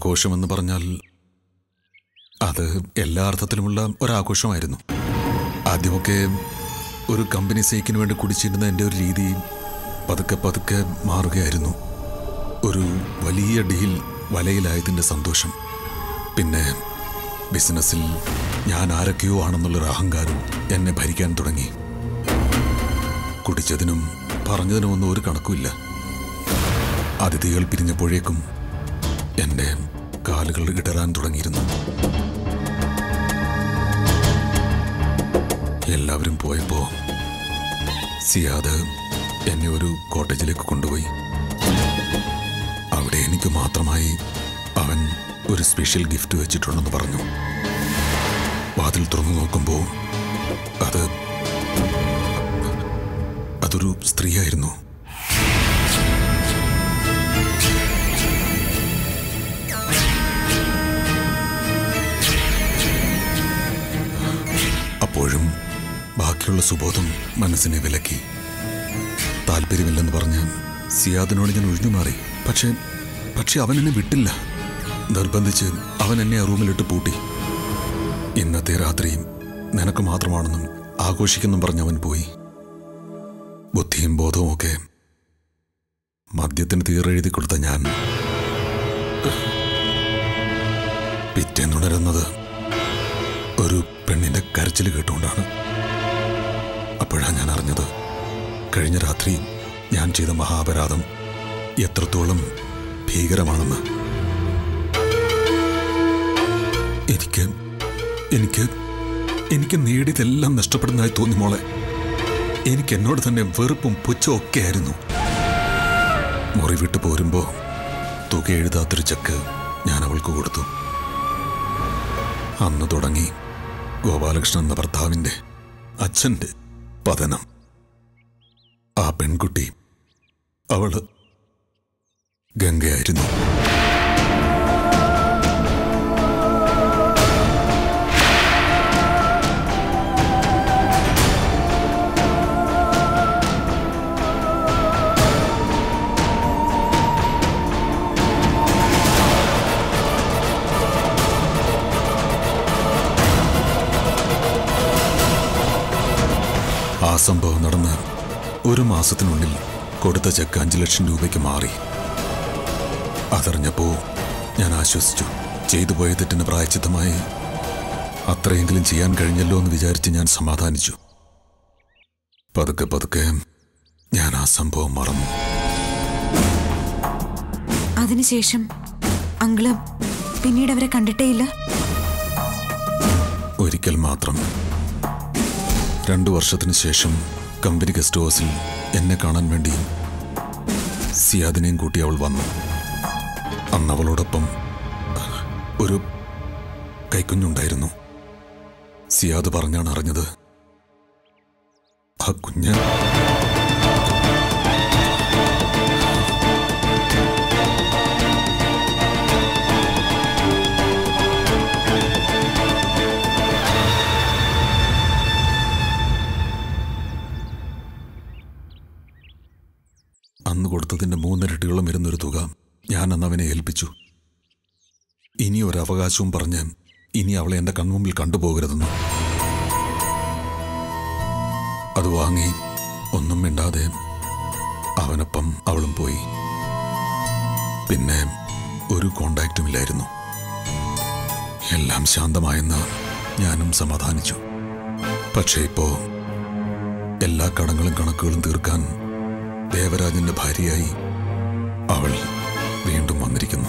ആഘോഷമെന്ന് പറഞ്ഞാൽ അത് എല്ലാ അർത്ഥത്തിലുമുള്ള ഒരാഘോഷമായിരുന്നു. ആദ്യമൊക്കെ ഒരു കമ്പനി സേക്കിന് വേണ്ടി കുടിച്ചിരുന്ന എൻ്റെ ഒരു രീതി പതുക്കെ പതുക്കെ മാറുകയായിരുന്നു. ഒരു വലിയ ഡീൽ വലയിലായതിൻ്റെ സന്തോഷം. പിന്നെ ബിസിനസ്സിൽ ഞാൻ ആരൊക്കെയോ ആണെന്നുള്ളൊരു അഹങ്കാരം എന്നെ ഭരിക്കാൻ തുടങ്ങി. കുടിച്ചതിനും പറഞ്ഞതിനുമൊന്നും ഒരു കണക്കുമില്ല. അതിഥികൾ പിരിഞ്ഞപ്പോഴേക്കും എൻ്റെ കാലുകൾ ഇടറാൻ തുടങ്ങിയിരുന്നു. എല്ലാവരും പോയപ്പോൾ സിയാദ് എന്നെ ഒരു കോട്ടേജിലേക്ക് കൊണ്ടുപോയി. അവിടെ എനിക്ക് മാത്രമായി അവൻ ഒരു സ്പെഷ്യൽ ഗിഫ്റ്റ് വെച്ചിട്ടുണ്ടെന്ന് പറഞ്ഞു. വാതിൽ തുറന്നു നോക്കുമ്പോൾ അതൊരു സ്ത്രീയായിരുന്നു. അപ്പോഴും ബാക്കിയുള്ള സുബോധം മനസ്സിനെ വിലക്കി. താല്പര്യമില്ലെന്ന് പറഞ്ഞ് സിയാദിനോട് ഞാൻ ഒഴിഞ്ഞു മാറി. പക്ഷെ അവൻ എന്നെ വിട്ടില്ല. നിർബന്ധിച്ച് അവൻ എന്നെ ആ റൂമിലിട്ട് പൂട്ടി. ഇന്നത്തെ രാത്രി നിനക്ക് മാത്രമാണെന്നും ആഘോഷിക്കെന്നും പറഞ്ഞവൻ പോയി. ബുദ്ധിയും ബോധവും ഒക്കെ മദ്യത്തിന് തീരെഴുതി കൊടുത്ത ഞാൻ പിറ്റേന്നുണരുന്നത് ഒരു പെണ്ണിന്റെ കരച്ചിൽ കേട്ടുകൊണ്ടാണ്. അപ്പോഴാണ് ഞാൻ അറിഞ്ഞത് കഴിഞ്ഞ രാത്രി ഞാൻ ചെയ്ത മഹാപരാധം എത്രത്തോളം ഭീകരമാണെന്ന്. എനിക്ക് നേടിയതെല്ലാം നഷ്ടപ്പെടുന്നതായി തോന്നി മോളെ. എനിക്ക് എന്നോട് തന്നെ വെറുപ്പും പുച്ഛവും ഒക്കെ ആയിരുന്നു. മുറി വിട്ടു പോരുമ്പോൾ തുക എഴുതാത്തൊരു ചെക്ക് ഞാൻ അവൾക്ക് കൊടുത്തു. അന്ന് തുടങ്ങി ഗോപാലകൃഷ്ണൻ എന്ന ഭർത്താവിൻ്റെ അച്ഛൻ്റെ പതനം. ആ പെൺകുട്ടി അവള് ഗംഗയായിരുന്നു. ആ സംഭവം നടന്ന് ഒരു മാസത്തിനുള്ളിൽ കൊടുത്ത ചെക്ക് 5 ലക്ഷം രൂപയ്ക്ക് മാറി. അതറിഞ്ഞപ്പോൾ ഞാൻ ആശ്വസിച്ചു. ചെയ്തു പോയ തെറ്റിന് പ്രായശ്ചിത്തമായി അത്രയെങ്കിലും ചെയ്യാൻ കഴിഞ്ഞല്ലോ എന്ന് വിചാരിച്ച് ഞാൻ സമാധാനിച്ചു. പതുക്കെ പതുക്കെ ഞാൻ ആ സംഭവം മറന്നു. അതിനുശേഷം അങ്കിള് പിന്നീട് അവരെ കണ്ടിട്ടേയില്ല? ഒരിക്കൽ മാത്രം. 2 വർഷത്തിന് ശേഷം കമ്പനി ഗസ്റ്റ് ഹൗസിൽ എന്നെ കാണാൻ വേണ്ടി സിയാദിനെയും കൂട്ടി അവൾ വന്നു. അന്ന് അവളോടൊപ്പം ഒരു കൈക്കുഞ്ഞുണ്ടായിരുന്നു. സിയാദ് പറഞ്ഞാണ് അറിഞ്ഞത് ആ കുഞ്ഞ് അന്ന് കൊടുത്തതിൻ്റെ 3 ഇരട്ടിയോളം വരുന്നൊരു തുക ഞാൻ അന്ന് അവനെ ഏൽപ്പിച്ചു. ഇനി ഒരവകാശവും പറഞ്ഞ് ഇനി അവളെ എൻ്റെ കൺമുമ്പിൽ കണ്ടുപോകരുതെന്ന്. അത് വാങ്ങി ഒന്നും മിണ്ടാതെ അവനൊപ്പം അവളും പോയി. പിന്നെ ഒരു കോണ്ടാക്റ്റും ഇല്ലായിരുന്നു. എല്ലാം ശാന്തമായെന്ന് ഞാനും സമാധാനിച്ചു. പക്ഷേ ഇപ്പോൾ എല്ലാ കടങ്ങളും കണക്കുകളും തീർക്കാൻ ദേവരാജന്റെ ഭാര്യയായി അവൾ വീണ്ടും വന്നിരിക്കുന്നു.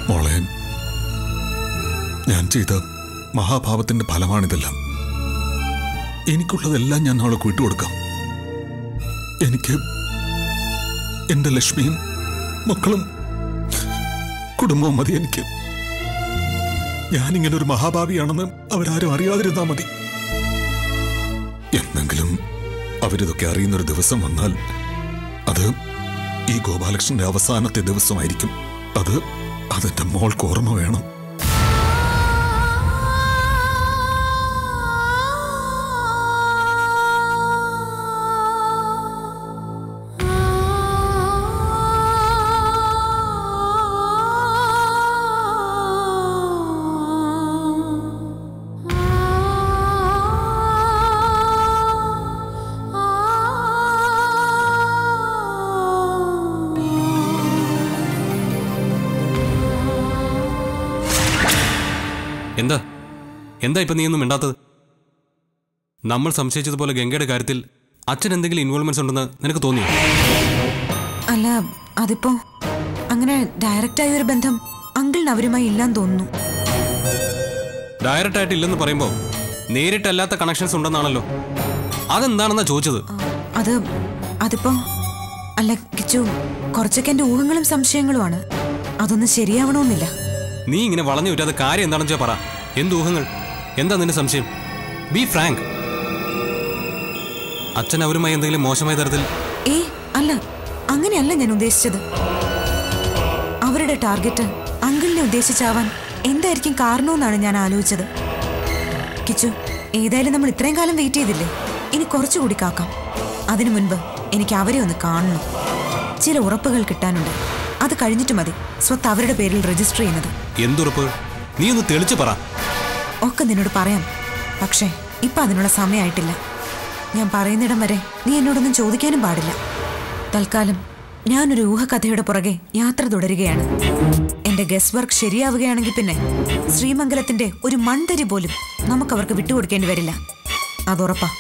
മോളെ, ഞാൻ ചെയ്ത മഹാഭാവത്തിന്റെ ഫലമാണിതെല്ലാം. എനിക്കുള്ളതെല്ലാം ഞാൻ അവൾക്ക് വിട്ടുകൊടുക്കാം. എനിക്ക് എന്റെ ലക്ഷ്മിയും മക്കളും കുടുംബവും മതി. എനിക്ക് ഞാനിങ്ങനെ ഒരു മഹാഭാവിയാണെന്ന് അവരാരും അറിയാതിരുന്നാൽ മതി. എന്നെങ്കിലും അവരിതൊക്കെ അറിയുന്നൊരു ദിവസം വന്നാൽ അത് ഈ ഗോപാലകൃഷ്ണന്റെ അവസാനത്തെ ദിവസമായിരിക്കും. അതെന്റെ മോൾക്ക് ഓർമ്മ വേണം. എന്താ എന്താ ഇപ്പൊ നീ ഒന്നും മിണ്ടാത്തത്? നമ്മൾ സംശയിച്ചതുപോലെ ഗംഗയുടെ കാര്യത്തിൽ അച്ഛൻ എന്തെങ്കിലും ഇൻവോൾവ്മെന്റ്സ് ഉണ്ടെന്ന് നിനക്ക് തോന്നിയോ? അല്ല, അതിപ്പോ അങ്ങനെ ഡയറക്റ്റായ ഒരു ബന്ധം അങ്കിളിന് അവരുമായി ഇല്ലാന്ന് തോന്നുന്നു. ഡയറക്റ്റ് ആയിട്ട് ഇല്ലെന്ന് പറയുമ്പോ നേരിട്ടല്ലാത്ത കണക്ഷൻസ് ഉണ്ടെന്നാണല്ലോ. അതെന്താണെന്നാ ചോദിച്ചത്. അതിപ്പോ അല്ല കിച്ചു, കുറച്ചൊക്കെ എന്റെ ഊഹങ്ങളും സംശയങ്ങളുമാണ്. അതൊന്നും ശരിയാവണമെന്നില്ല. നീ ഇങ്ങനെ വളഞ്ഞു വിറ്റാതെ കാര്യം എന്താണെന്ന് വെച്ചാൽ പറ. എന്ത് ഊഹങ്ങൾ? എന്താ നിന്റെ സംശയം? Be frank. അച്ഛൻ അവരുമായി എന്തെങ്കിലും മോശമായ തരത്തിൽ? അല്ല, അങ്ങനെയല്ല ഞാൻ ഉദ്ദേശിച്ചത്. അവരുടെ ടാർഗറ്റ് അങ്കിളിനെ ഉദ്ദേശിച്ചാവാൻ എന്തായിരിക്കും കാരണമെന്നാണ് ഞാൻ ആലോചിച്ചത്. കിച്ചു, ഏതായാലും നമ്മൾ ഇത്രയും കാലം വെയിറ്റ് ചെയ്തില്ലേ, ഇനി കുറച്ചുകൂടി കാക്കാം. അതിനു മുൻപ് എനിക്ക് അവരെ ഒന്ന് കാണണം. ചില ഉറപ്പുകൾ കിട്ടാനുണ്ട്. അത് കഴിഞ്ഞിട്ട് മതി സ്വത്ത് അവരുടെ പേരിൽ രജിസ്റ്റർ ചെയ്യുന്നത്. എന്തുറപ്പ്? നീ ഒന്ന് തെളിച്ചു പറ. ഒക്കെ നിന്നോട് പറയാം, പക്ഷേ ഇപ്പൊ അതിനുള്ള സമയമായിട്ടില്ല. ഞാൻ പറയുന്നിടം വരെ നീ എന്നോടൊന്നും ചോദിക്കാനും പാടില്ല. തൽക്കാലം ഞാനൊരു ഊഹകഥയുടെ പുറകെ യാത്ര തുടരുകയാണ്. എന്റെ ഗസ് വർക്ക് ശരിയാവുകയാണെങ്കിൽ പിന്നെ ശ്രീമംഗലത്തിന്റെ ഒരു മൺതരി പോലും നമുക്കവർക്ക് വിട്ടുകൊടുക്കേണ്ടി വരില്ല. അതുറപ്പാ.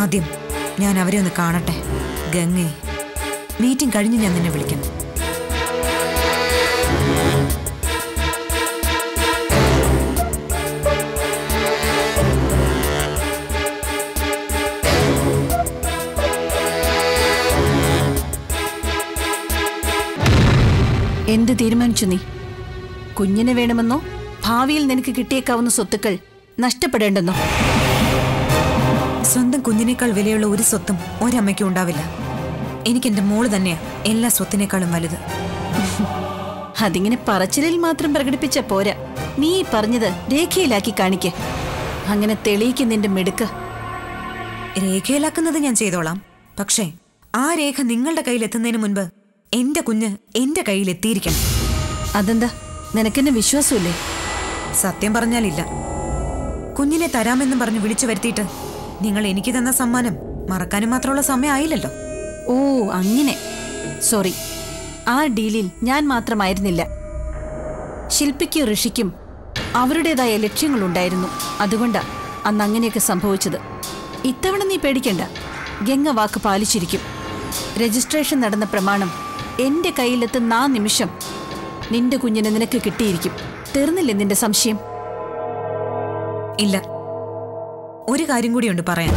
ആദ്യം ഞാൻ അവരെ ഒന്ന് കാണട്ടെ. ഗംഗേ, മീറ്റിംഗ് കഴിഞ്ഞ് ഞാൻ നിന്നെ വിളിക്കാം. എന്ത് തീരുമാനിച്ചു നീ? കുഞ്ഞിനെ വേണമെന്നോ ഭാവിയിൽ നിനക്ക് കിട്ടിയേക്കാവുന്ന സ്വത്തുക്കൾ നഷ്ടപ്പെടേണ്ടെന്നോ? സ്വന്തം കുഞ്ഞിനേക്കാൾ വിലയുള്ള ഒരു സ്വത്തും ഒരമ്മയ്ക്കും ഉണ്ടാവില്ല. എനിക്ക് എന്റെ മോള് തന്നെയാ എല്ലാ സ്വത്തിനേക്കാളും വലുത്. അതിങ്ങനെ പറച്ചിലിൽ മാത്രം പ്രകടിപ്പിച്ച പോരാ. നീ പറഞ്ഞത് രേഖയിലാക്കി കാണിക്ക്. അങ്ങനെ തെളിയിക്ക് നിന്റെ മിടുക്ക്. രേഖയിലാക്കുന്നത് ഞാൻ ചെയ്തോളാം. പക്ഷേ ആ രേഖ നിങ്ങളുടെ കയ്യിൽ എത്തുന്നതിന് മുൻപ് എന്റെ കുഞ്ഞ് എന്റെ കയ്യിൽ എത്തിയിരിക്കണം. അതെന്താ, നിനക്കെന്നെ വിശ്വാസമില്ലേ? സത്യം പറഞ്ഞാലില്ല. കുഞ്ഞിനെ തരാമെന്നും പറഞ്ഞ് വിളിച്ചു വരുത്തിയിട്ട് നിങ്ങൾ എനിക്ക് തന്ന സമ്മാനം മറക്കാനും മാത്രമുള്ള സമയമായില്ലല്ലോ. ഓ അങ്ങനെ. സോറി, ആ ഡീലിൽ ഞാൻ മാത്രമായിരുന്നില്ല. ശില്പിക്കും ഋഷിക്കും അവരുടേതായ ലക്ഷ്യങ്ങളുണ്ടായിരുന്നു. അതുകൊണ്ടാ അന്ന് അങ്ങനെയൊക്കെ സംഭവിച്ചത്. ഇത്തവണ നീ പേടിക്കണ്ട, ഗംഗ വാക്ക് പാലിച്ചിരിക്കും. രജിസ്ട്രേഷൻ നടന്ന പ്രമാണം എന്റെ കയ്യിലെത്തുന്ന ആ നിമിഷം നിന്റെ കുഞ്ഞിനെ നിനക്ക് കിട്ടിയിരിക്കും. തീർന്നില്ലേ നിന്റെ സംശയം? ഇല്ല, ഒരു കാര്യം കൂടിയുണ്ട് പറയാൻ.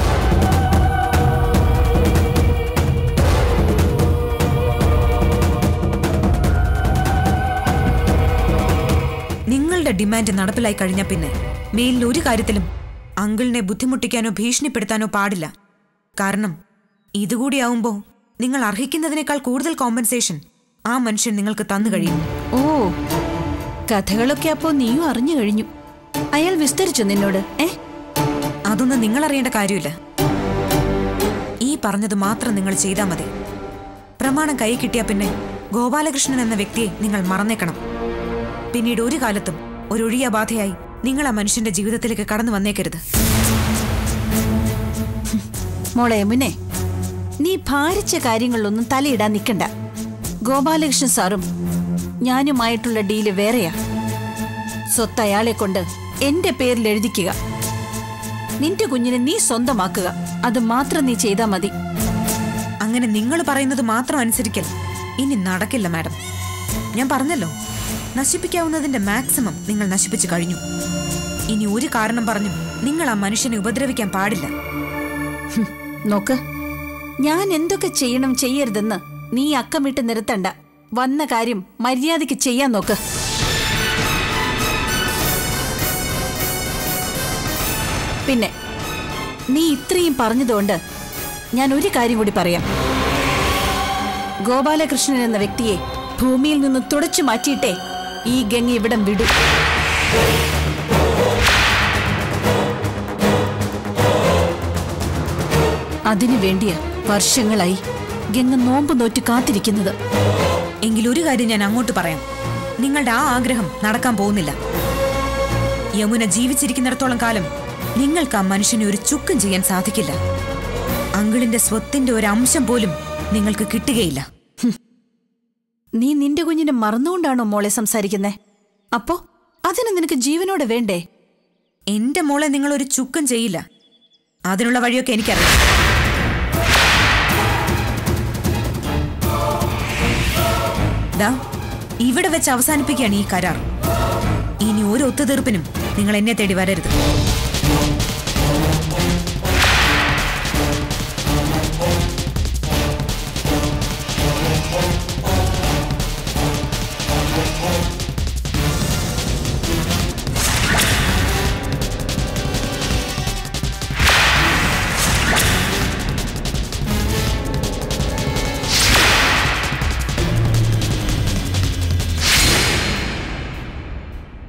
നിങ്ങളുടെ ഡിമാൻഡ് നടപ്പിലായി കഴിഞ്ഞാൽ പിന്നെ മേലിൽ ഒരു കാര്യത്തിലും അങ്കിളിനെ ബുദ്ധിമുട്ടിക്കാനോ ഭീഷണിപ്പെടുത്താനോ പാടില്ല. കാരണം ഇതുകൂടിയാവുമ്പോ നിങ്ങൾ അർഹിക്കുന്നതിനേക്കാൾ കൂടുതൽ കോമ്പൻസേഷൻ ആ മനുഷ്യൻ നിങ്ങൾക്ക് തന്നു കഴിയും. ഓ, കഥകളൊക്കെ അപ്പോ നീയും അറിഞ്ഞു കഴിഞ്ഞു. അയാൾ വിസ്തരിച്ചു നിന്നോട്? അതൊന്നും നിങ്ങൾ അറിയേണ്ട കാര്യമില്ല. ഈ പറഞ്ഞത് മാത്രം നിങ്ങൾ ചെയ്താൽ മതി. പ്രമാണം കൈ കിട്ടിയ പിന്നെ ഗോപാലകൃഷ്ണൻ എന്ന വ്യക്തിയെ നിങ്ങൾ മറന്നേക്കണം. പിന്നീട് ഒരു കാലത്തും ഒരു ഒഴിയ ബാധയായി നിങ്ങൾ ആ മനുഷ്യന്റെ ജീവിതത്തിലേക്ക് കടന്നു വന്നേക്കരുത്. മോളെ യമുനെ, നീ ഭാരിച്ച കാര്യങ്ങളിലൊന്നും തലയിടാൻ നിൽക്കണ്ട. ഗോപാലകൃഷ്ണൻ സാറും ഞാനുമായിട്ടുള്ള ഡീല് വേറെയാ. സ്വത്ത് അയാളെ കൊണ്ട് എന്റെ പേരിൽ എഴുതിക്കുക. നിന്റെ കുഞ്ഞിനെ നീ സ്വന്തമാക്കുക. അത് മാത്രം നീ ചെയ്താൽ മതി. അങ്ങനെ നിങ്ങൾ പറയുന്നത് മാത്രം അനുസരിക്കൽ ഇനി നടക്കില്ല മാഡം. ഞാൻ പറഞ്ഞല്ലോ, നശിപ്പിക്കാവുന്നതിന്റെ മാക്സിമം നിങ്ങൾ നശിപ്പിച്ചു കഴിഞ്ഞു. ഇനി ഒരു കാരണം പറഞ്ഞും നിങ്ങൾ ആ മനുഷ്യനെ ഉപദ്രവിക്കാൻ പാടില്ല. നോക്ക്, ഞാൻ എന്തൊക്കെ ചെയ്യണം ചെയ്യരുതെന്ന് നീ അക്കമിട്ട് നിരത്തണ്ട. വന്ന കാര്യം മര്യാദയ്ക്ക് ചെയ്യാൻ നോക്ക്. പിന്നെ നീ ഇത്രയും പറഞ്ഞതുകൊണ്ട് ഞാൻ ഒരു കാര്യം കൂടി പറയാം. ഗോപാലകൃഷ്ണൻ എന്ന വ്യക്തിയെ ഭൂമിയിൽ നിന്ന് തുടച്ചു മാറ്റിയിട്ടേ ഈ ഗംഗ ഇവിടം വിടൂ. അതിനു വേണ്ടിയാ വർഷങ്ങളായി ഗംഗ നോമ്പ് നോറ്റ് കാത്തിരിക്കുന്നത്. എങ്കിലൊരു കാര്യം ഞാൻ അങ്ങോട്ട് പറയാം. നിങ്ങളുടെ ആ ആഗ്രഹം നടക്കാൻ പോകുന്നില്ല. യമുന ജീവിച്ചിരിക്കുന്നിടത്തോളം കാലം നിങ്ങൾക്ക് ആ മനുഷ്യനെ ഒരു ചുക്കും ചെയ്യാൻ സാധിക്കില്ല. അങ്കിളിന്റെ സ്വത്തിന്റെ ഒരു അംശം പോലും നിങ്ങൾക്ക് കിട്ടുകയില്ല. നീ നിന്റെ കുഞ്ഞിനെ മറന്നുകൊണ്ടാണോ മോളെ സംസാരിക്കുന്നേ? അപ്പോ അതിന് നിനക്ക് ജീവനോടെ വേണ്ടേ? എന്റെ മോളെ നിങ്ങൾ ഒരു ചുക്കും ചെയ്യില്ല. അതിനുള്ള വഴിയൊക്കെ എനിക്കറിയാം. ദാ ഇവിടെ വെച്ച് അവസാനിപ്പിക്കുകയാണ് ഈ കരാർ. ഇനി ഒരു ഒത്തുതീർപ്പിനും നിങ്ങൾ എന്നെ തേടി വരരുത്.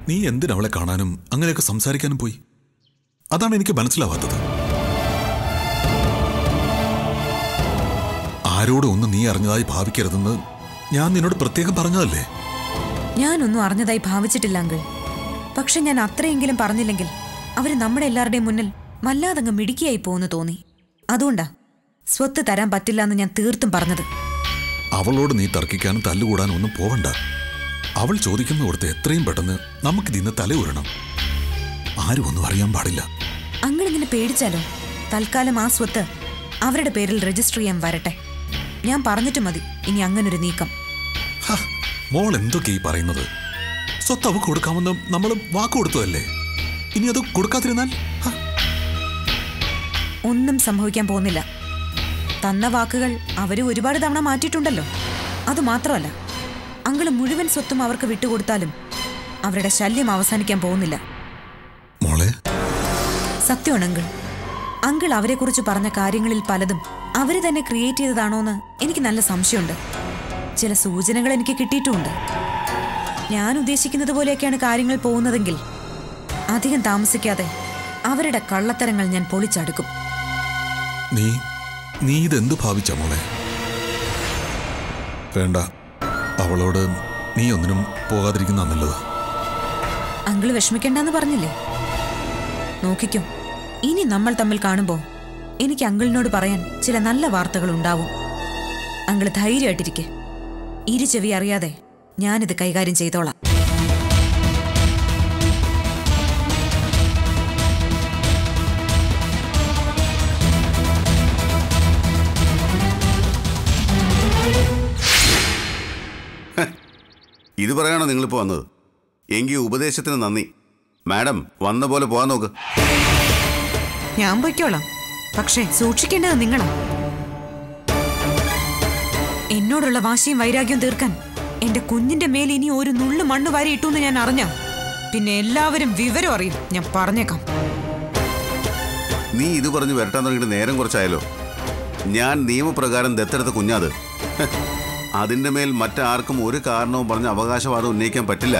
നീ എന്തിനവളെ കാണാനും അങ്ങനെയൊക്കെ സംസാരിക്കാനും പോയി? അതാണ് എനിക്ക് മനസ്സിലാവാത്തത്. ആരോടും ഒന്നും നീ അറിഞ്ഞതായി ഭാവിക്കരുതെന്ന് ഞാൻ നിന്നോട് പ്രത്യേകം പറഞ്ഞതല്ലേ? ഞാനൊന്നും അറിഞ്ഞതായി ഭാവിച്ചിട്ടില്ല അങ്കിൾ. പക്ഷെ ഞാൻ അത്രയെങ്കിലും പറഞ്ഞില്ലെങ്കിൽ അവര് നമ്മുടെ എല്ലാവരുടെയും മുന്നിൽ വല്ലാതങ്ങ് മിടുക്കിയായി പോകുന്നു തോന്നി. അതുകൊണ്ടാ സ്വത്ത് തരാൻ പറ്റില്ല എന്ന് ഞാൻ തീർത്തും പറഞ്ഞത്. അവളോട് നീ തർക്കിക്കാനും തല്ലുകൂടാനും ഒന്നും പോവണ്ട. അവൾ ചോദിക്കുന്ന കൊടുത്ത് എത്രയും പെട്ടെന്ന് നമുക്കിതിന്ന് തലയുരണം. ആരും ഒന്നും അറിയാൻ പാടില്ല. അങ്കിൾ ഇങ്ങനെ പേടിച്ചാലോ? തൽക്കാലം ആ സ്വത്ത് അവരുടെ പേരിൽ രജിസ്റ്റർ ചെയ്യാൻ വരട്ടെ. ഞാൻ പറഞ്ഞിട്ട് മതി ഇനി അങ്ങനൊരു നീക്കം. മോൾ എന്തൊക്കെ ഈ പറയുന്നത്? സ്വത്ത് അവക്ക് കൊടുക്കാമെന്ന് നമ്മൾ വാക്ക് കൊടുത്തതല്ലേ? ഇനി അത് കൊടുക്കാതിരുന്നാൽ ഒന്നും സംഭവിക്കാൻ പോകുന്നില്ല. തന്ന വാക്കുകൾ അവര് ഒരുപാട് തവണ മാറ്റിയിട്ടുണ്ടല്ലോ. അതുമാത്രമല്ല, അങ്കിള് മുഴുവൻ സ്വത്തും അവർക്ക് വിട്ടുകൊടുത്താലും അവരുടെ ശല്യം അവസാനിക്കാൻ പോകുന്നില്ല. മോളെ, സത്യമാണ് അങ്കിൾ. അങ്കിൾ അവരെക്കുറിച്ച് പറഞ്ഞ കാര്യങ്ങളിൽ പലതും അവര് തന്നെ ക്രിയേറ്റ് ചെയ്തതാണോന്ന് എനിക്ക് നല്ല സംശയമുണ്ട്. ചില സൂചനകൾ എനിക്ക് കിട്ടിയിട്ടുമുണ്ട്. ഞാൻ ഉദ്ദേശിക്കുന്നത് പോലെയൊക്കെയാണ് കാര്യങ്ങൾ പോകുന്നതെങ്കിൽ അധികം താമസിക്കാതെ അവരുടെ കള്ളത്തരങ്ങൾ ഞാൻ പൊളിച്ചടുക്കും. നീ ഇതെന്ത് ഭാവിച്ച മോളെ? വേണ്ട, അവളോട് നീ ഒന്നിനും പോകാതിരിക്കുന്ന നല്ലത്. അങ്കിള് വിഷമിക്കണ്ടെന്ന് പറഞ്ഞില്ലേ? നോക്കിക്കോ, ഇനി നമ്മൾ തമ്മിൽ കാണുമ്പോൾ എനിക്ക് അങ്കിളിനോട് പറയാൻ ചില നല്ല വാർത്തകൾ ഉണ്ടാവും. അങ്കിള് ധൈര്യമായിട്ടിരിക്കെ. ഇരുചെവി അറിയാതെ ഞാനിത് കൈകാര്യം ചെയ്തോളാം. ഇത് പറയാണോ നിങ്ങളിപ്പോൾ വന്നത്? എങ്കിൽ ഉപദേശത്തിന് നന്ദി. മാഡം വന്ന പോലെ പോകാൻ നോക്ക്. ഞാൻ പൊയ്ക്കോളാം, പക്ഷേ സൂക്ഷിക്കേണ്ടത് നിങ്ങളാ. എന്നോടുള്ള വാശിയും വൈരാഗ്യവും തീർക്കാൻ എന്റെ കുഞ്ഞിന്റെ മേൽ ഇനി ഒരു നുള്ളു മണ്ണ് വാരി ഇട്ടൂന്ന് ഞാൻ അറിഞ്ഞ പിന്നെ എല്ലാവരും വിവരം അറിയും. ഞാൻ പറഞ്ഞേക്കാം. നീ ഇത് പറഞ്ഞ് വരട്ടാൻ തുടങ്ങിയിട്ട് നേരം കുറച്ചായാലോ? ഞാൻ നിയമപ്രകാരം ദത്തെടുത്ത കുഞ്ഞാത്. അതിൻ്റെ മേൽ മറ്റാർക്കും ഒരു കാരണവും പറഞ്ഞ് അവകാശവാദം ഉന്നയിക്കാൻ പറ്റില്ല.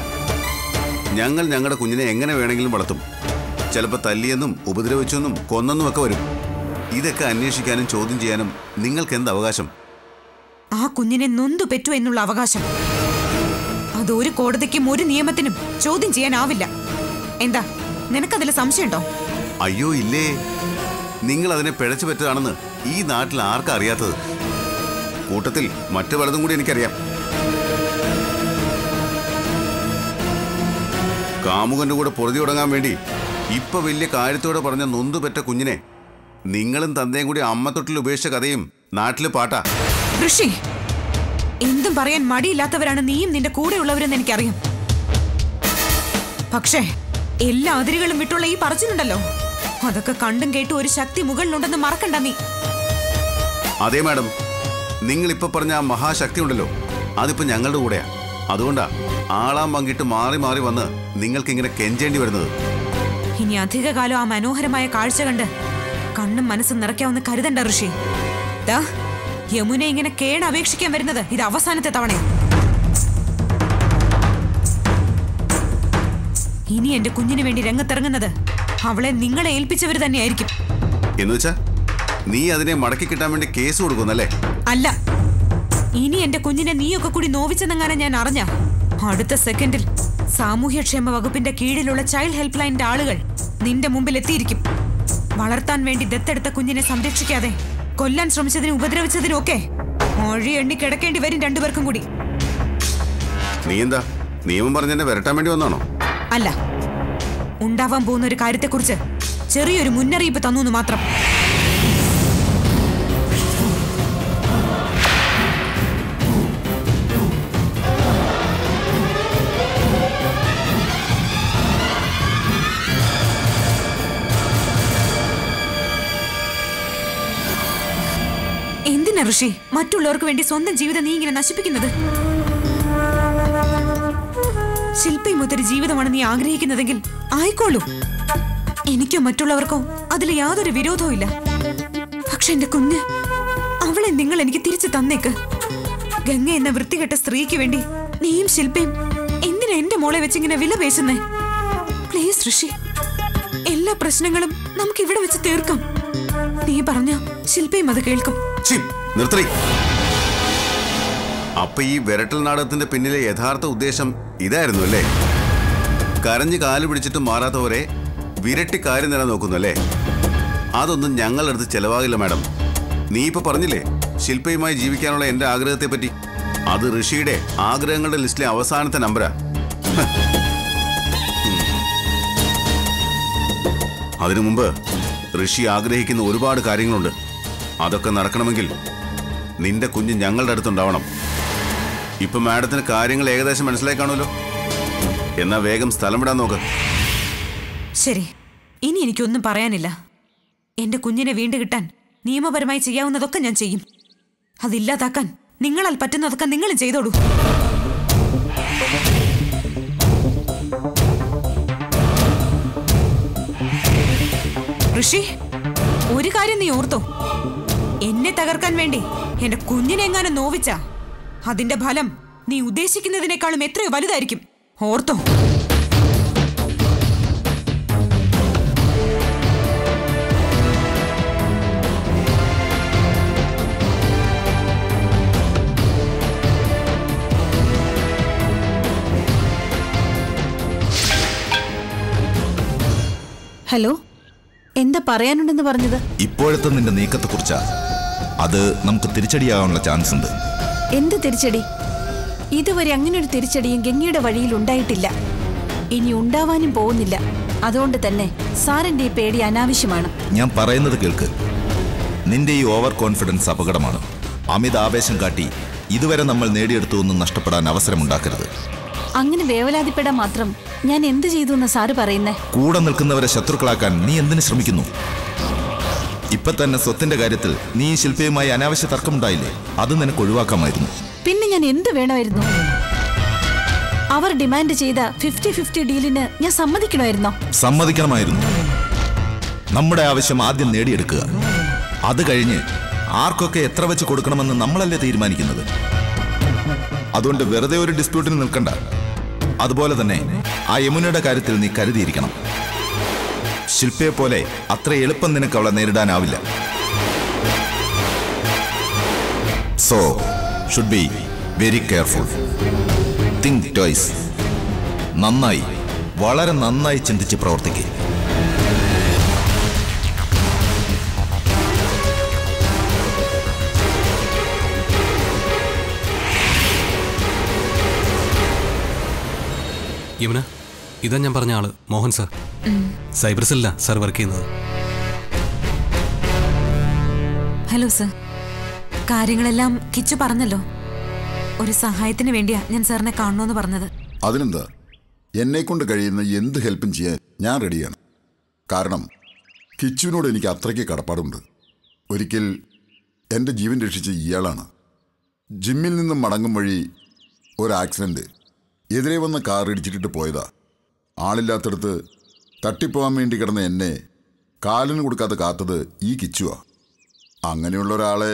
ഞങ്ങൾ ഞങ്ങളുടെ കുഞ്ഞിനെ എങ്ങനെ വേണമെങ്കിലും വളർത്തും. ചിലപ്പോൾ തല്ലിയെന്നും ഉപദ്രവിച്ചെന്നും കൊന്നെന്നും ഒക്കെ വരും. ഇതൊക്കെ അന്വേഷിക്കാനും ചോദ്യം ചെയ്യാനും നിങ്ങൾക്ക് എന്ത് അവകാശം? ആ കുഞ്ഞിനെ നൊന്തു പെറ്റു എന്നുള്ള അവകാശം അതൊരു കോടതിക്കും ഒരു നിയമത്തിനും ചോദ്യം ചെയ്യാനാവില്ല. എന്താ നിനക്കതിൽ സംശയമുണ്ടോ? അയ്യോ ഇല്ലേ, നിങ്ങൾ അതിനെ പിഴച്ചു പറ്റതാണെന്ന് ഈ നാട്ടിൽ ആർക്കാ അറിയാത്തത്? കൂട്ടത്തിൽ മറ്റു പലതും കൂടി എനിക്കറിയാം. കാമുകന്റെ കൂടെ പൊറുതി തുടങ്ങാൻ വേണ്ടി ഇപ്പൊ വലിയ കാര്യത്തോടെ പറഞ്ഞ നൊന്തുപെറ്റ കുഞ്ഞിനെ നിങ്ങളും തന്തയും കൂടി അമ്മത്തൊട്ടിൽ ഉപേക്ഷിച്ച കഥയും നാട്ടില് പാട്ടാ. ഋഷി, എന്തും പറയാൻ മടിയില്ലാത്തവരാണ് നീയും നിന്റെ കൂടെയുള്ളവരെന്ന് എനിക്കറിയാം. പക്ഷേ എല്ലാ അതിരുകളും വിട്ടുള്ള ഈ പറച്ചിലുണ്ടല്ലോ, അതൊക്കെ കണ്ടും കേട്ടും ഒരു ശക്തി മുകളിലുണ്ടെന്ന് മറക്കണ്ട നീ. അതെ മാഡം, നിങ്ങളിപ്പോൾ പറഞ്ഞ ആ മഹാശക്തി ഉണ്ടല്ലോ, അതിപ്പോൾ ഞങ്ങളുടെ കൂടെയാ. അതുകൊണ്ടാ ആളാം പങ്കിട്ട് മാറി മാറി വന്ന് നിങ്ങൾക്കിങ്ങനെ കെഞ്ചേണ്ടി വരുന്നത്. ഇനി അധികകാലം ആ മനോഹരമായ കാഴ്ച കണ്ട് കണ്ണും മനസ്സും നിറയ്ക്കാവുന്ന കരുതണ്ട ഋഷി. യമുന ഇങ്ങനെ കേണപേക്ഷിക്കാൻ വരുന്നത് ഇത് അവസാനത്തെ തവണയാണ്. ഇനി എന്റെ കുഞ്ഞിന് വേണ്ടി രംഗത്തിറങ്ങുന്നത് അവളെ നിങ്ങളെ ഏൽപ്പിച്ചവർ തന്നെയായിരിക്കും. എന്നുവെച്ചാ നീ അതിനെ മടക്കി കിട്ടാൻ വേണ്ടി കേസ് കൊടുക്കുന്നല്ലേ? അല്ല, ഇനി എന്റെ കുഞ്ഞിനെ നീയൊക്കെ കൂടി നോവിച്ചെന്നെങ്ങാനും ഞാൻ അറിഞ്ഞ അടുത്ത സെക്കൻഡിൽ സാമൂഹ്യക്ഷേമ വകുപ്പിന്റെ കീഴിലുള്ള ചൈൽഡ് ഹെൽപ്പ് ലൈനിന്റെ ആളുകൾ നിന്റെ മുമ്പിൽ എത്തിയിരിക്കും. വളർത്താൻ വേണ്ടി ദത്തെടുത്ത കുഞ്ഞിനെ സംരക്ഷിക്കാതെ കൊല്ലാൻ ശ്രമിച്ചതിനും ഉപദ്രവിച്ചതിനും ഒക്കെ മൊഴി എണ്ണി കിടക്കേണ്ടി വരും രണ്ടുപേർക്കും കൂടി. നീ എന്താ നിയമം പറഞ്ഞെന്നെ വരട്ടാൻ വേണ്ടി വന്നാണോ? അല്ല, ഉണ്ടാവാൻ പോകുന്ന ഒരു കാര്യത്തെക്കുറിച്ച് ചെറിയൊരു മുന്നറിയിപ്പ് തന്നു മാത്രം. എന്തിനാ ഋഷി മറ്റുള്ളവർക്ക് വേണ്ടി സ്വന്തം ജീവിതം നീ ഇങ്ങനെ നശിപ്പിക്കുന്നത്? ശില്പയുമൊത്തൊരു ജീവിതമാണ് നീ ആഗ്രഹിക്കുന്നതെങ്കിൽ ആയിക്കോളൂ. എനിക്കോ മറ്റുള്ളവർക്കോ അതിൽ യാതൊരു വിരോധവും ഇല്ല. പക്ഷെ എന്റെ കുഞ്ഞ്, അവളെ നിങ്ങൾ എനിക്ക് തിരിച്ചു തന്നേക്ക്. ഗംഗ എന്ന വൃത്തികെട്ട സ്ത്രീക്ക് വേണ്ടി നീയും ശില്പയും എന്തിനാ എന്റെ മോളെ വെച്ചിങ്ങനെ വില പേശുന്നേ? പ്ലീസ് ഋഷി, എല്ലാ പ്രശ്നങ്ങളും നമുക്ക് ഇവിടെ വെച്ച് തീർക്കാം. നീ പറഞ്ഞ ശില്പയും അത് കേൾക്കും. നിർത്തി. അപ്പൊ ഈ വിരട്ടൽ നാടകത്തിന്റെ പിന്നിലെ യഥാർത്ഥ ഉദ്ദേശം ഇതായിരുന്നു അല്ലേ? കരഞ്ഞ് കാല് പിടിച്ചിട്ട് മാറാത്തവരെ വിരട്ടി കാര്യം നേടാൻ നോക്കുന്നു അല്ലേ? അതൊന്നും ഞങ്ങളടുത്ത് ചെലവാകില്ല മാഡം. നീ ഇപ്പൊ പറഞ്ഞില്ലേ ശില്പയുമായി ജീവിക്കാനുള്ള എന്റെ ആഗ്രഹത്തെ പറ്റി? അത് ഋഷിയുടെ ആഗ്രഹങ്ങളുടെ ലിസ്റ്റിലെ അവസാനത്തെ നമ്പരാ. അതിനു മുമ്പ് ഋഷി ആഗ്രഹിക്കുന്ന ഒരുപാട് കാര്യങ്ങളുണ്ട്. അതൊക്കെ നടക്കണമെങ്കിൽ നിന്റെ കുഞ്ഞ് ഞങ്ങളുടെ അടുത്തുണ്ടാവണം. ഇപ്പൊ മാഡത്തിന് കാര്യങ്ങൾ ഏകദേശം മനസ്സിലായി കാണുമല്ലോ. എന്നാ വേഗം സ്ഥലം വിടാൻ നോക്ക്. ശരി, ഇനി എനിക്കൊന്നും പറയാനില്ല. എന്റെ കുഞ്ഞിനെ വീണ്ടും കിട്ടാൻ നിയമപരമായി ചെയ്യാവുന്നതൊക്കെ ഞാൻ ചെയ്യും. അതില്ലാതാക്കാൻ നിങ്ങളാൽ പറ്റുന്നതൊക്കെ നിങ്ങളും ചെയ്തോളൂ. ഋഷി, ഒരു കാര്യം നീ ഓർത്തോ, എന്നെ തകർക്കാൻ വേണ്ടി എന്റെ കുഞ്ഞിനെ എങ്ങാനും നോവിച്ച അതിന്റെ ഫലം നീ ഉദ്ദേശിക്കുന്നതിനേക്കാളും എത്രയോ വലുതായിരിക്കും. ഓർത്തോ? ഹലോ, എന്താ പറയാനുണ്ടെന്ന് പറഞ്ഞത്? ഇപ്പോഴത്തെ നിന്റെ നീക്കത്തെ കുറിച്ചാ. അത് നമുക്ക് തിരിച്ചടിയാകാനുള്ള ചാൻസ് ഉണ്ട്. എന്ത് തിരിച്ചടി? ഇതുവരെ അങ്ങനെ ഒരു തിരിച്ചടിയും ഗംഗയുടെ വഴിയിൽ ഉണ്ടായിട്ടില്ല, ഇനി ഉണ്ടാവാനും പോകുന്നില്ല. അതുകൊണ്ട് തന്നെ സാറിന്റെ ഈ പേടി അനാവശ്യമാണ്. ഞാൻ പറയുന്നത് കേൾക്ക്. നിന്റെ ഈ ഓവർ കോൺഫിഡൻസ് അപകടമാണ്. അമിത ആവേശം കാട്ടി ഇതുവരെ നമ്മൾ നേടിയെടുത്തുവെന്ന് നഷ്ടപ്പെടാൻ അവസരമുണ്ടാക്കരുത്. അങ്ങനെ വേവലാതിപ്പെടാൻ മാത്രം ഞാൻ എന്ത് ചെയ്തു എന്ന് സാറ് പറയുന്നേ? കൂടെ നിൽക്കുന്നവരെ ശത്രുക്കളാക്കാൻ നീ എന്തിനു ശ്രമിക്കുന്നു? ഇപ്പൊ തന്നെ സ്വത്തിന്റെ കാര്യത്തിൽ നീ ശില്പയുമായി അനാവശ്യ തർക്കമുണ്ടായില്ലേ? അത് നിനക്ക് ഒഴിവാക്കാമായിരുന്നു. പിന്നെ ഞാൻ എന്ത് വേണമായിരുന്നു? അവർ ഡിമാൻഡ് ചെയ്ത 50-50 ഡീലിന് ഞാൻ സമ്മതിക്കണമായിരുന്നോ? സമ്മതിക്കണമായിരുന്നു. നമ്മുടെ ആവശ്യം ആദ്യം നേടിയെടുക്കുക. അത് കഴിഞ്ഞ് ആർക്കൊക്കെ എത്ര വെച്ച് കൊടുക്കണമെന്ന് നമ്മളല്ലേ തീരുമാനിക്കുന്നത്. അതുകൊണ്ട് വെറുതെ ഒരു ഡിസ്പ്യൂട്ടിന് നിൽക്കണ്ട. അതുപോലെ തന്നെ ആ യമുനയുടെ കാര്യത്തിൽ നീ കരുതിയിരിക്കണം. ശില്പയെ പോലെ അത്ര എളുപ്പം നിനക്ക് അവളെ നേരിടാനാവില്ല. So should be very careful. Think twice. നന്നായി, വളരെ നന്നായി ചിന്തിച്ച് പ്രവർത്തിക്കുക. യമുന, ഇതാ ഞാൻ പറഞ്ഞ ആള്, മോഹൻ സാർ. സൈബർ സെല്ലിലാ സാർ വർക്ക് ചെയ്യുന്നത്. ഹലോ സർ, കാര്യങ്ങളെല്ലാം കിച്ചു പറഞ്ഞല്ലോ. ഒരു സഹായത്തിന് വേണ്ടിയാ ഞാൻ സാറിനെ കാണണമെന്ന് പറഞ്ഞത്. അതിനെന്താ, എന്നെക്കൊണ്ട് കഴിയുന്ന എന്ത് ഹെൽപ്പും ചെയ്യാൻ ഞാൻ റെഡിയാണ്. കാരണം കിച്ചുവിനോട് എനിക്ക് അത്രയ്ക്ക് കടപ്പാടുണ്ട്. ഒരിക്കൽ എൻ്റെ ജീവൻ രക്ഷിച്ച ഇയാളാണ്. ജിമ്മിൽ നിന്നും മടങ്ങും വഴി ഒരു ആക്സിഡൻറ്റ്, എതിരെ വന്ന കാർ ഇടിച്ചിട്ടിട്ട് പോയതാ. ആളില്ലാത്തടത്ത് തട്ടിപ്പോവാൻ വേണ്ടി കിടന്ന എന്നെ കാലിന് കൊടുക്കാതെ കാത്തത് ഈ കിച്ചുവാ. അങ്ങനെയുള്ള ഒരാളെ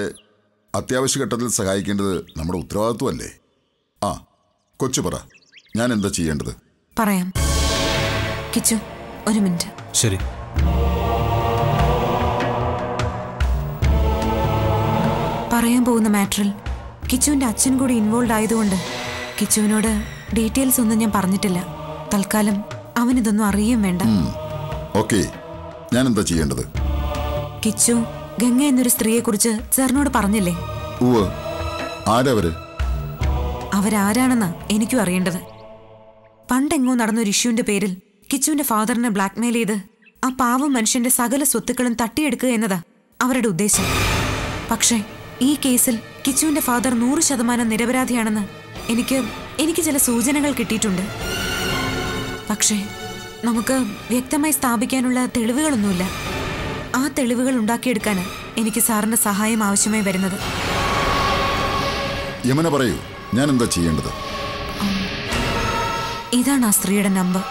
അത്യാവശ്യ ഘട്ടത്തിൽ സഹായിക്കേണ്ടത് നമ്മുടെ ഉത്തരവാദിത്വമല്ലേ? ആ, കൊച്ചു പറ, ഞാൻ എന്താ ചെയ്യേണ്ടത്? പറയാം. കിച്ചു, ഒരു മിനിറ്റ്. ശരി. പറയാൻ പോകുന്ന മാറ്ററിൽ കിച്ചുവിന്റെ അച്ഛൻ കൂടി ഇൻവോൾവ് ആയതുകൊണ്ട് കിച്ചുവിനോട് ഡീറ്റെയിൽസ് ഒന്നും ഞാൻ പറഞ്ഞിട്ടില്ല. തൽക്കാലം അവനിതൊന്നും അറിയും വേണ്ട. ഓക്കെ, ഞാൻ എന്താ ചെയ്യേണ്ടത്? കിച്ചു ഗംഗ എന്നൊരു സ്ത്രീയെ കുറിച്ച് സാറിനോട് പറഞ്ഞില്ലേ? ആരവര്? അവരാരാണെന്നാ എനിക്കും അറിയേണ്ടത്. പണ്ടെങ്ങോ നടന്നൊരു ഇഷ്യൂവിന്റെ പേരിൽ കിച്ചുവിന്റെ ഫാദറിനെ ബ്ലാക്ക്മെയിൽ ചെയ്ത് ആ പാവം മനുഷ്യന്റെ സകല സ്വത്തുക്കളും തട്ടിയെടുക്കുക എന്നതാ അവരുടെ ഉദ്ദേശം. പക്ഷേ ഈ കേസിൽ കിച്ചുവിന്റെ ഫാദർ 100% നിരപരാധിയാണെന്ന് എനിക്ക് ചില സൂചനകൾ കിട്ടിയിട്ടുണ്ട്. പക്ഷേ നമുക്ക് വ്യക്തമായി സ്ഥാപിക്കാനുള്ള തെളിവുകളൊന്നുമില്ല. ആ തെളിവുകൾ ഉണ്ടാക്കിയെടുക്കാന് എനിക്ക് സാറിന്റെ സഹായം ആവശ്യമായി വരുന്നത്. യമന പറയൂ, ഞാൻ എന്താ ചെയ്യേണ്ടത്? ഇതാണ് ആ സ്ത്രീയുടെ നമ്പർ.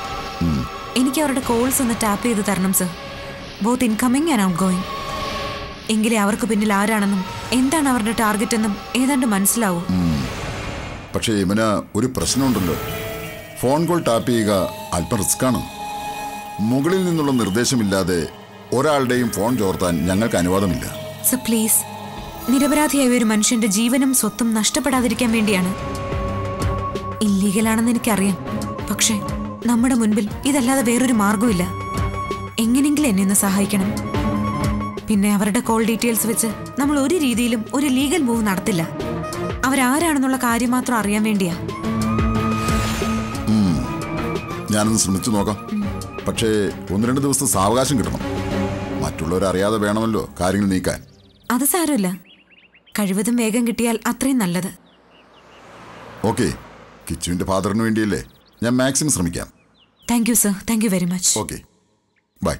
എനിക്ക് അവരുടെ കോൾസ് ഒന്ന് ടാപ്പ് ചെയ്ത് തരണം sir. Both incoming and out going. എങ്കിലേ അവർക്ക് പിന്നിൽ ആരാണെന്നും എന്താണ് അവരുടെ ടാർഗറ്റ് എന്നും ഏതാണ്ട് മനസ്സിലാവും. പക്ഷേ യമന, ഒരു പ്രശ്നമുണ്ടല്ലോ. ഫോൺ കോൾ ടാപ്പ് ചെയ്യുക അല്പം റിസ്ക്കാണ്. മുകളിൽ നിന്നുള്ള നിർദ്ദേശമില്ലാതെ ഒരാളുടെയും ഫോൺ ചോർത്താൻ ഞങ്ങൾക്ക് അനുവാദമില്ല. സർ പ്ലീസ്, നിരപരാധിയായ ഒരു മനുഷ്യന്റെ ജീവനും സ്വത്തും നഷ്ടപ്പെടാതിരിക്കാൻ വേണ്ടിയാണ്. ഇല്ലീഗലാണെന്ന് എനിക്കറിയാം. പക്ഷേ നമ്മുടെ മുൻപിൽ ഇതല്ലാതെ വേറൊരു മാർഗമില്ല. എങ്ങനെയെങ്കിലും എന്നെ ഒന്ന് സഹായിക്കണം. പിന്നെ അവരുടെ കോൾ ഡീറ്റെയിൽസ് വെച്ച് നമ്മൾ ഒരു രീതിയിലും ഒരു ലീഗൽ മൂവ് നടത്തില്ല. അവരാരാണെന്നുള്ള കാര്യം മാത്രം അറിയാൻ വേണ്ടിയാ. ഞാനൊന്ന് ശ്രമിച്ചു നോക്കാം. പക്ഷേ 1-2 ദിവസത്തെ സാവകാശം കിട്ടണം. മറ്റുള്ളവരറിയാതെ വേണമല്ലോ കാര്യങ്ങൾ നീക്കാൻ. അത് സാരമില്ല, കഴിവതും വേഗം കിട്ടിയാൽ അത്രയും നല്ലത്. ഓക്കെ, കിച്ചുവിന്റെ ഫാദറിന് വേണ്ടിയല്ലേ, ഞാൻ മാക്സിമം ശ്രമിക്കാം. Thank you sir, thank you very much. Okay, by.